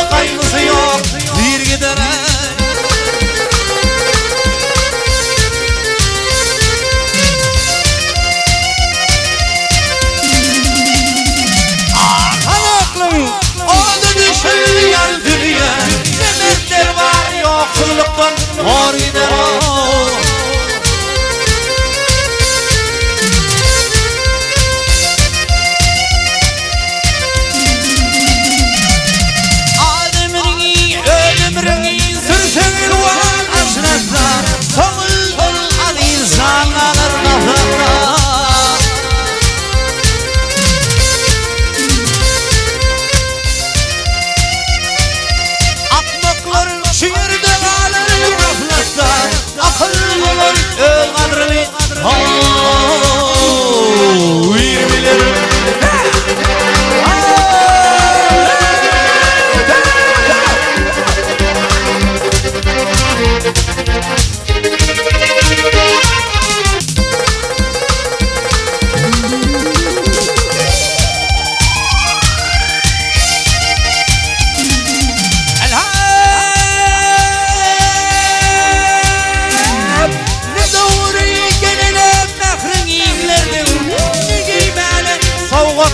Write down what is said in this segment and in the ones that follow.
Kaygısı yok bir gidere. Aklım oldu düşün yar dünya. Nimetler var yoksulluktan mor gider o.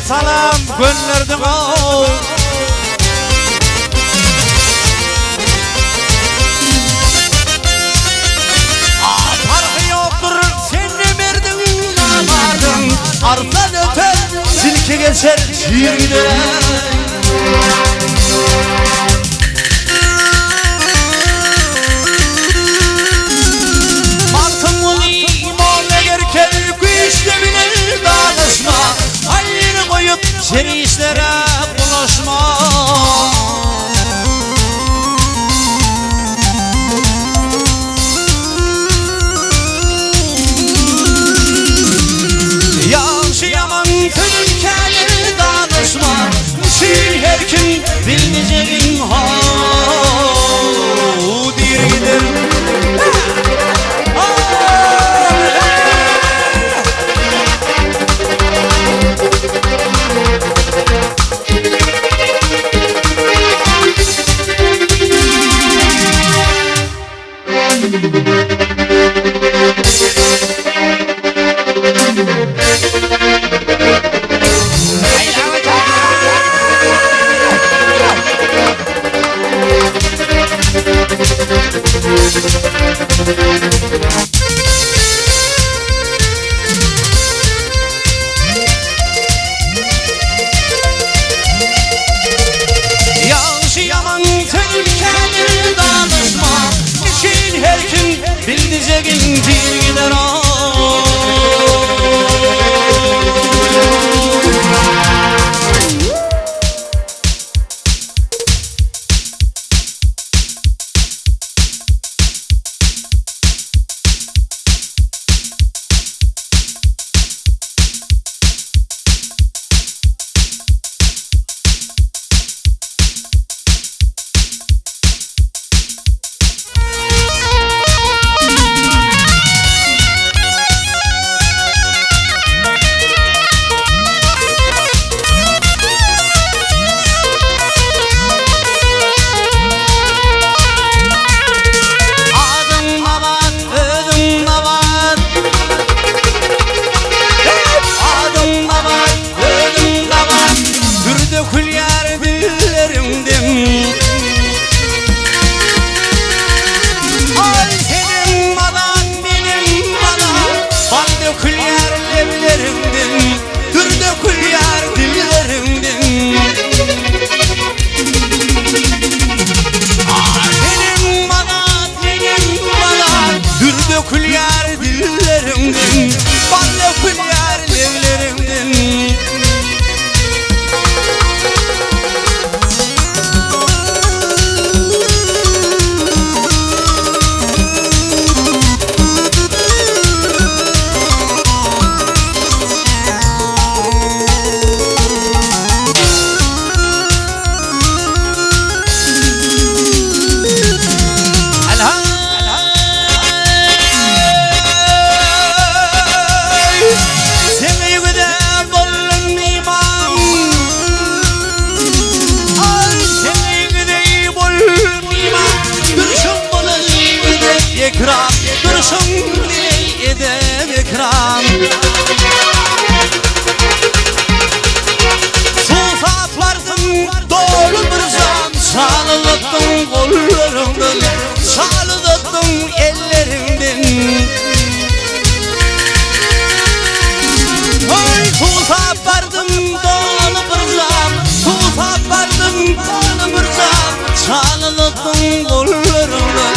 Salam gönderdim o. Farkı yoktur seni verdin amadın. Arptan öter silke geçer şiir gider. Martın limon egerken güçle bilir danışma. Hayır koyup seni işlere bulaşma. Yaşayamam hünkârı danışma. Şiir her kim bilmeyeceğin ha. Dir gider. Bildiceğin bir gider o. can. Susap vardım dolu bir can. Çalıttım kollarımdan, çalıttım ellerimden. Oy susap vardım dolu bir can. Susap vardım dolu bir can. Çalıttım kollarımdan,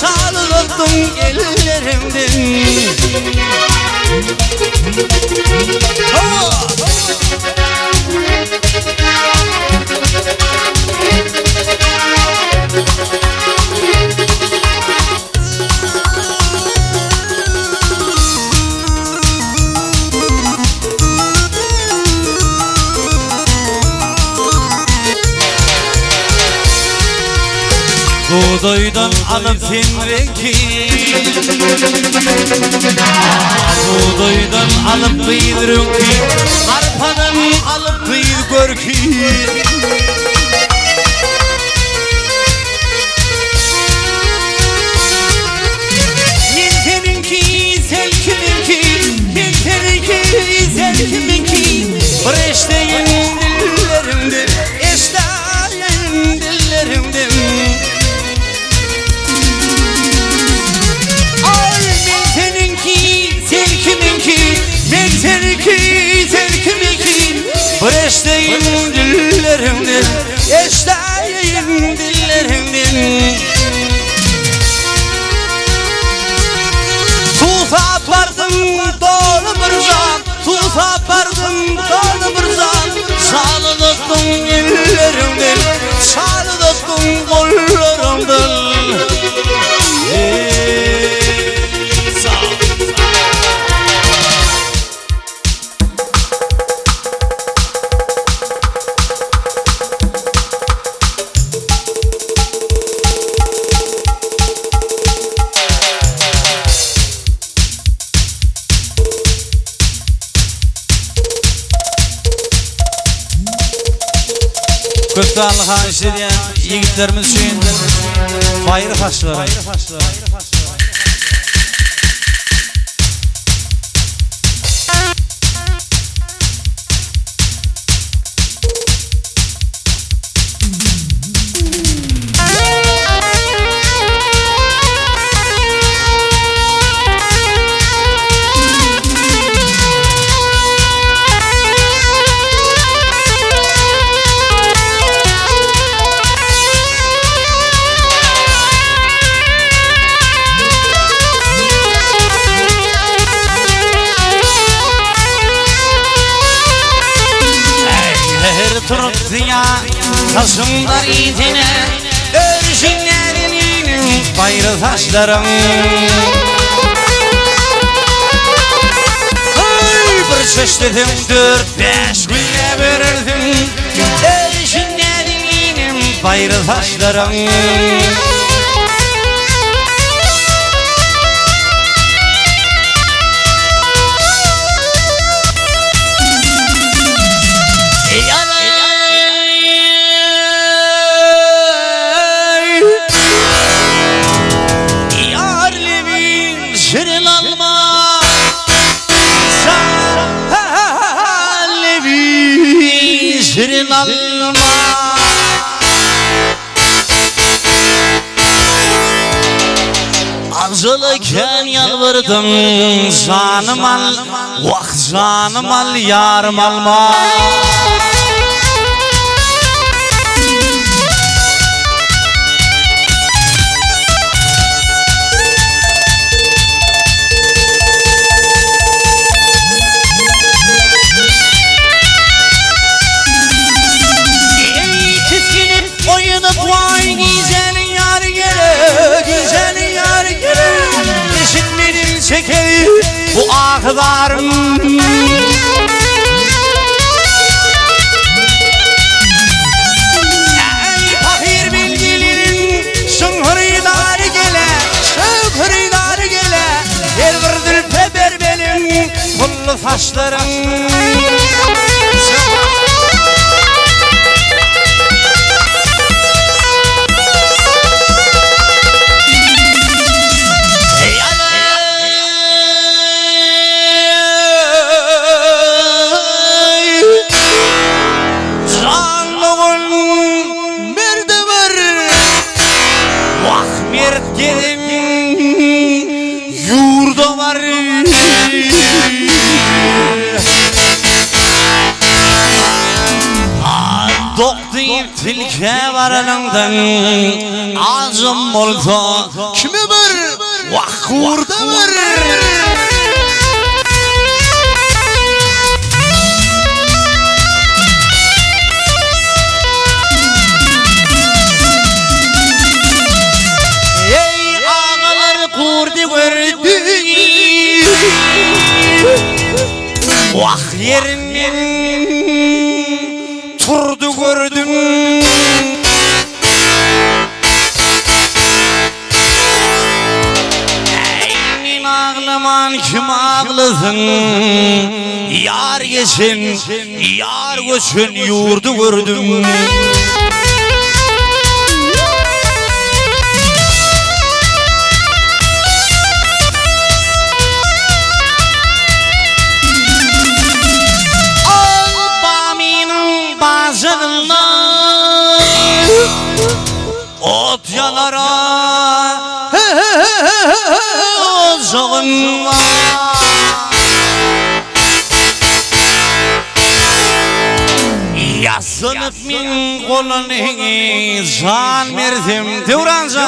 çalıttım ellerimden. Buğdaydan alıp finreki, buğdaydan alıp kıydırınki, arpadan alıp kıydı görki. Men seninki, sen kiminki, men seninki, sen kiminki. Bir eşteyin dillerimde, eşteyin dillerimde. Ben seninki, sen kiminki. Bir eşteyin dillerimden, eşteyin dillerimden. Susap vardım dolu bir can, susap vardım dolu bir can. Çalıttım ellerimden, çalıttım kollarımdan. Köp sağlığa işleyen yigitlerimiz için bayır haçları. Turutya taşımlar itine, örjünlerinin bayrı taşlarım. Ay bir çeşitledim, 4-5 güne verirdim, örjünlerinin bayrı taşlarım. Şirin alma acılıken yalvardım, canım al, vah canım al, yarım alma. Çekeri bu ağlarım. Ey fakir bilgilerin şıngırılar gele, şıngırılar gele. Her bir dülpeber benim pullu saçlarım. Ahmet gelin yurda var. Doktor tilke varalından azım olsa kime var? Vah yurda var. Vah yerinden turdu gördüm. Eynin ağlaman kim ağlasın? Yar geçin, yar göçün yurdu gördüm. Ot yalara ocağınla yasınıp min kolunu can verdim devranca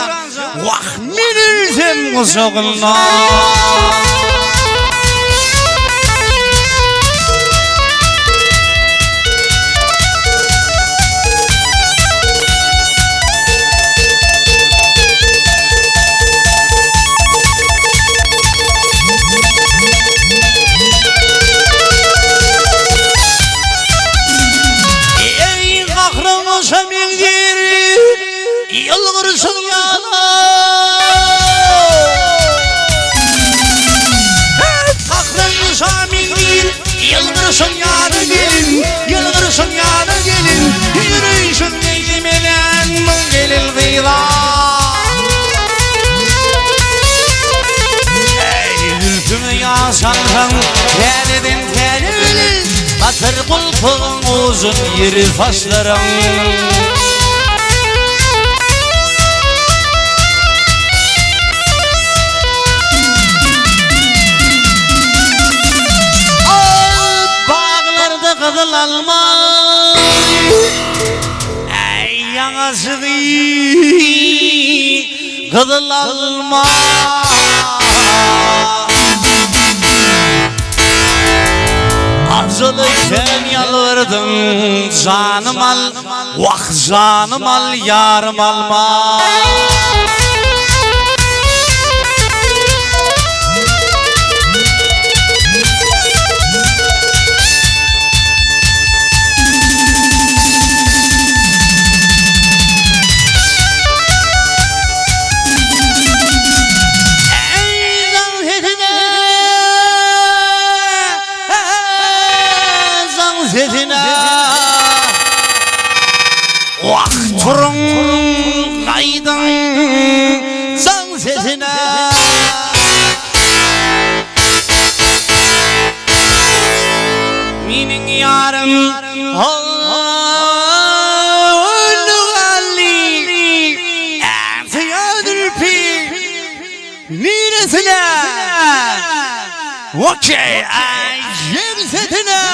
vah minildim ocağınla. Yılgırsın yana aklın şamindir. Yılgırsın yana gelin, yılgırsın yana gelin. Yürüyüşün neylemeden bu gelin gıyla. Ey ülkümü yasansan teleden teli bilir. Batır kulpun uzun yeri saçların. Kızıl alma ey yanası kızıl alma azılıken yalvardım canım al vah canım al yarım alma. Vah turun kaydan zan sesine minin yarım Allah'alli Ensiyadül pi niresine okey ayyem setine.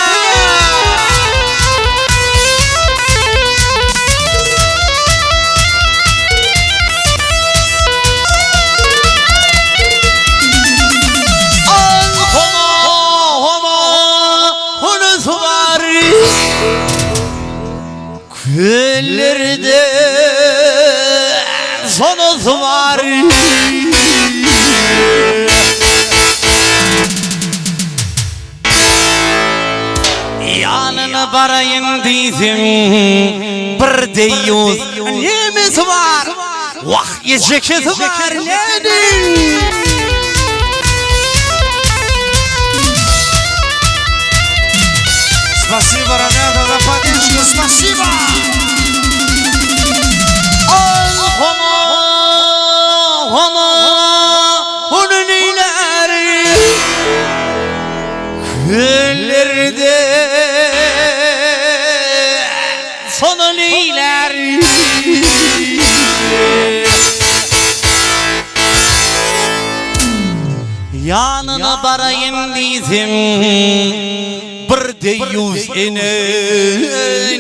Küllerde sonası var. Yanına barayın dizim bir deyuz nemiz var. Vah yiyeceğiz var nedir? Спасибо, ребята, за поддержку, спасибо! Onun ileri küllerde sonun ileri yanına barayım dizim bir deyyus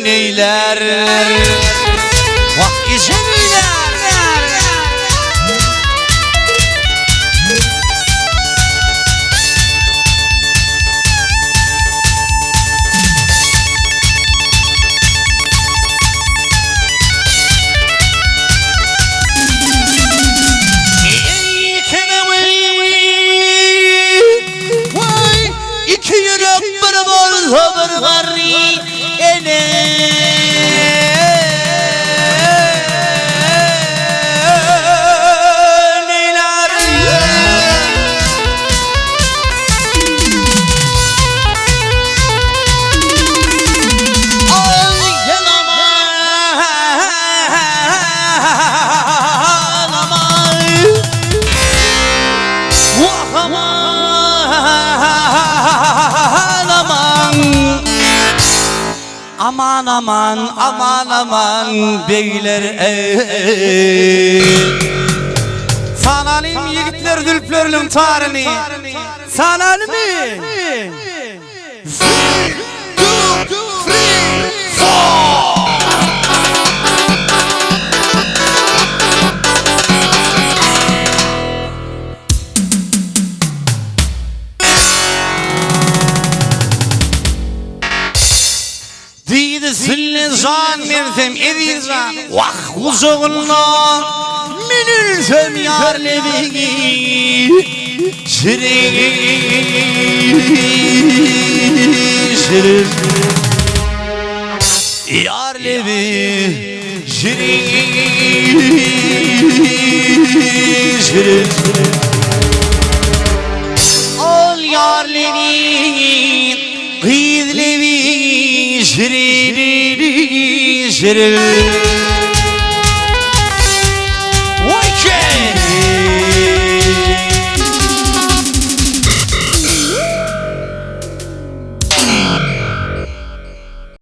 neyler vah işeneyler. Haber var ene neyler al yanama aman aman aman aman beyler sanalim yigitler zülflörlüm tarını sanalim mi? 3, 2, 3, 4 Diydi zille can mersem edizan vah huzuruna minülsem yarlevi şirin yarlevi şirin ol yarlevi qizlevi şirin